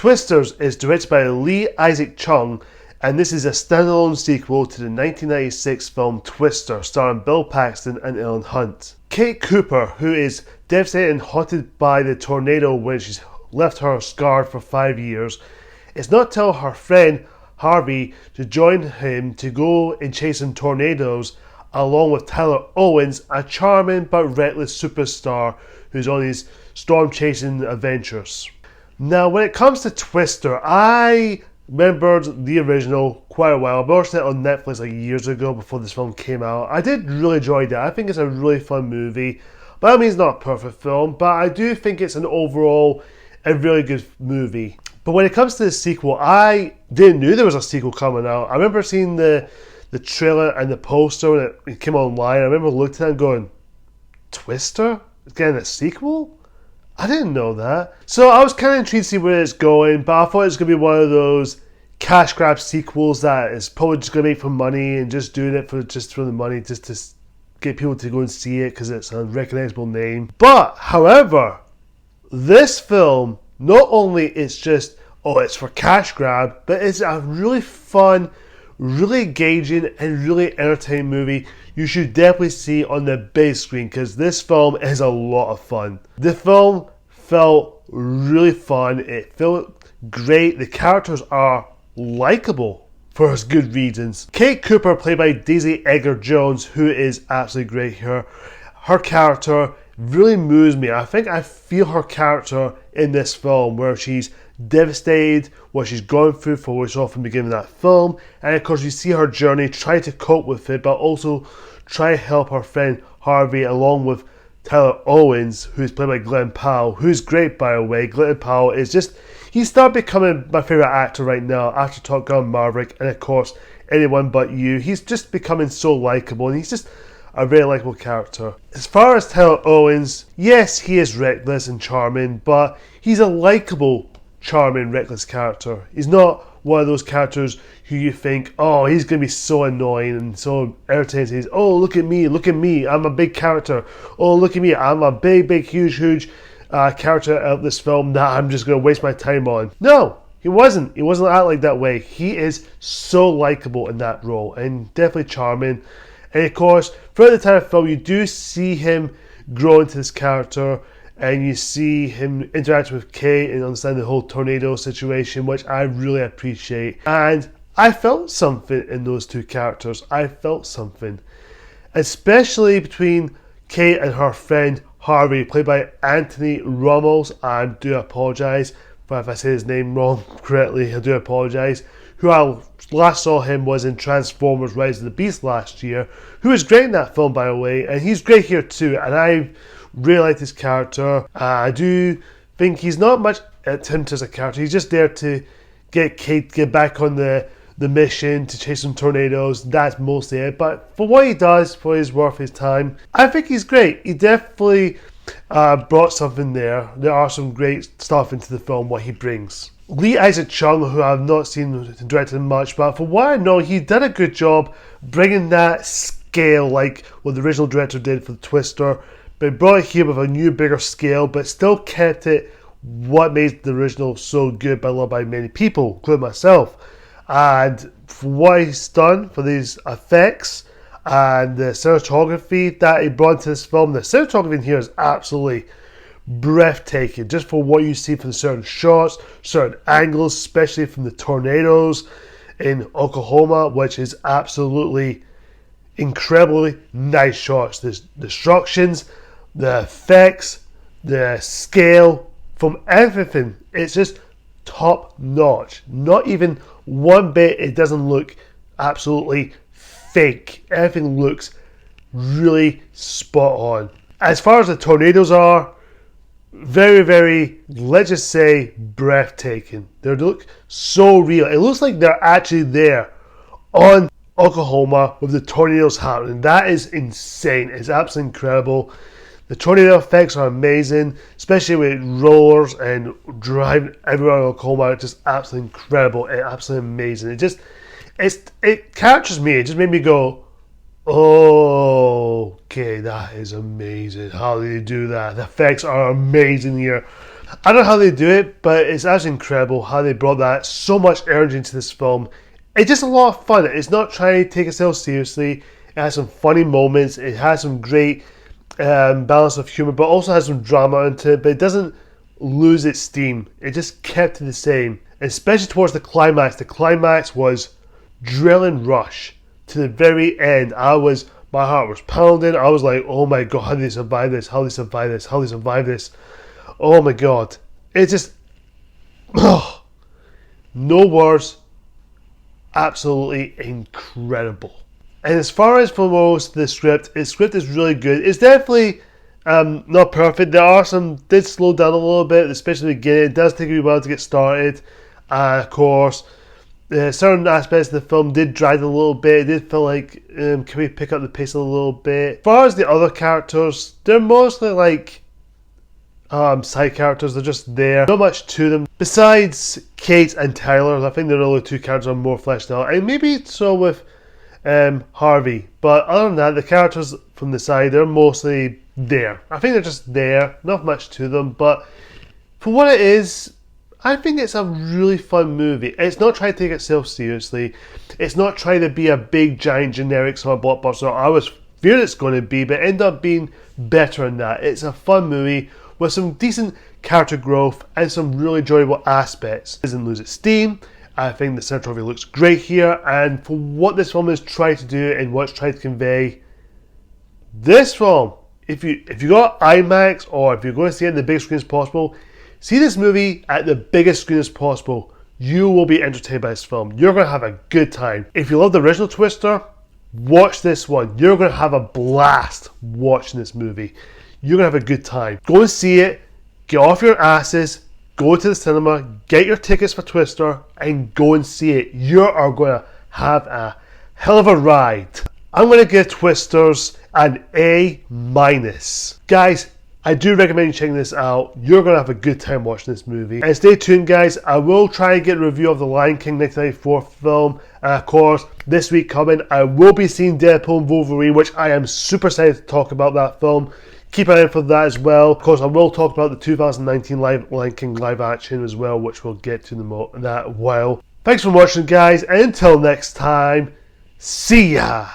Twisters is directed by Lee Isaac Chung, and this is a standalone sequel to the 1996 film Twister, starring Bill Paxton and Ellen Hunt. Kate Cooper, who is devastated and haunted by the tornado when she's left her scarred for 5 years, is not telling her friend Harvey to join him to go and chase some tornadoes along with Tyler Owens, a charming but reckless superstar who's on his storm-chasing adventures. Now, when it comes to Twister, I remembered the original quite a while. I watched it on Netflix like years ago before this film came out. I did really enjoy that. I think it's a really fun movie. By all means, not a perfect film, but I do think it's an overall a really good movie. But when it comes to the sequel, I didn't know there was a sequel coming out. I remember seeing the trailer and the poster when it came online. I remember looking at it and going, Twister? It's getting a sequel? I didn't know that. So I was kind of intrigued to see where it's going, but I thought it was going to be one of those cash grab sequels that is probably just going to make for money and just doing it for the money, just to get people to go and see it because it's a recognizable name. But, however, this film, not only it's just, it's for cash grab, but it's a really fun, really engaging and really entertaining movie you should definitely see on the big screen, because this film is a lot of fun. The film felt really fun. It felt great. The characters are likable for good reasons. Kate Cooper, played by Daisy Edgar-Jones, who is absolutely great here. Her character really moves me. I think I feel her character in this film, where she's devastated, what she's gone through for what we saw from the beginning of that film, and of course you see her journey, try to cope with it, but also try to help her friend Harvey, along with Tyler Owens, who's played by Glen Powell, who's great, by the way. Glen Powell is just, he started becoming my favourite actor right now after Top Gun Maverick, and of course Anyone But You. He's just becoming so likeable, and he's just a very likeable character. As far as Tyler Owens, yes, he is reckless and charming, but he's a likeable, charming, reckless character. He's not one of those characters who you think, he's going to be so annoying and so irritating. He's, look at me, I'm a big character. Look at me, I'm a big, huge character of this film that I'm just going to waste my time on. No, he wasn't. He wasn't act like that way. He is so likeable in that role and definitely charming. And of course, throughout the entire film, you do see him grow into this character, and you see him interacting with Kate and understand the whole tornado situation, which I really appreciate. And I felt something in those two characters. I felt something. Especially between Kate and her friend Harvey, played by Anthony Ramos. I do apologise if I say his name wrong correctly. I do apologise. Who I last saw him was in Transformers Rise of the Beast last year, who was great in that film, by the way, and he's great here too, and I really like his character. I do think he's not much attempt as a character. He's just there to get Kate get back on the mission to chase some tornadoes. That's mostly it, but for what he does, for his worth his time, I think he's great. He definitely brought something there. There are some great stuff into the film, what he brings. Lee Isaac Chung, who I've not seen directed much, but for what I know, he did a good job bringing that scale like what the original director did for the Twister, but he brought it here with a new, bigger scale, but still kept it what made the original so good, but loved by many people, including myself. And for what he's done for these effects and the cinematography that he brought to this film, the cinematography in here is absolutely breathtaking, just for what you see from certain shots, certain angles, especially from the tornadoes in Oklahoma, which is absolutely incredibly nice shots. The destructions, the effects, the scale, from everything, it's just top notch. Not even one bit it doesn't look absolutely fake. Everything looks really spot on. As far as the tornadoes are, very, let's just say, breathtaking. They look so real. It looks like they're actually there on Oklahoma with the tornadoes happening. That is insane. It's absolutely incredible. The tornado effects are amazing, especially with rollers and driving everywhere in Oklahoma. It's just absolutely incredible. It's absolutely amazing. It captures me. It just made me go, okay, that is amazing. How do you do that? The effects are amazing here. I don't know how they do it, but it's actually incredible how they brought that so much energy into this film. It's just a lot of fun. It's not trying to take itself seriously. It has some funny moments. It has some great balance of humor, but also has some drama into it. But it doesn't lose its steam. It just kept it the same, especially towards the climax. The climax was adrenaline rush to the very end. My heart was pounding. I was like, oh my god, how did they survive this? How did they survive this? How did they survive this? Oh my god. It's just, oh, no words. Absolutely incredible. And as far as for most the script is really good. It's definitely not perfect. There are some did slow down a little bit, especially at the beginning. It does take a while to get started. Of course, certain aspects of the film did drag a little bit. It did feel like, can we pick up the pace a little bit? As far as the other characters, they're mostly like side characters. They're just there. Not much to them. Besides Kate and Tyler, I think the other two characters are more fleshed out. And maybe so with Harvey. But other than that, the characters from the side, they're mostly there. I think they're just there. Not much to them. But for what it is, I think it's a really fun movie. It's not trying to take itself seriously. It's not trying to be a big, giant, generic sort of blockbuster. I was feared it's going to be, but it ended up being better than that. It's a fun movie with some decent character growth and some really enjoyable aspects. It doesn't lose its steam. I think the cinematography looks great here, and for what this film is trying to do and what it's trying to convey, this film, if you got IMAX or if you're going to see it in the biggest screen as possible, see this movie at the biggest screen as possible. You will be entertained by this film. You're going to have a good time. If you love the original Twister, watch this one. You're going to have a blast watching this movie. You're going to have a good time. Go and see it. Get off your asses. Go to the cinema. Get your tickets for Twister and go and see it. You are going to have a hell of a ride. I'm going to give Twisters an A-. Guys, I do recommend you checking this out. You're going to have a good time watching this movie. And stay tuned, guys. I will try and get a review of the Lion King 1994 film. And of course, this week coming, I will be seeing Deadpool and Wolverine, which I am super excited to talk about that film. Keep an eye out for that as well. Of course, I will talk about the 2019 Lion King live action as well, which we'll get to in that while. Thanks for watching, guys. And until next time, see ya!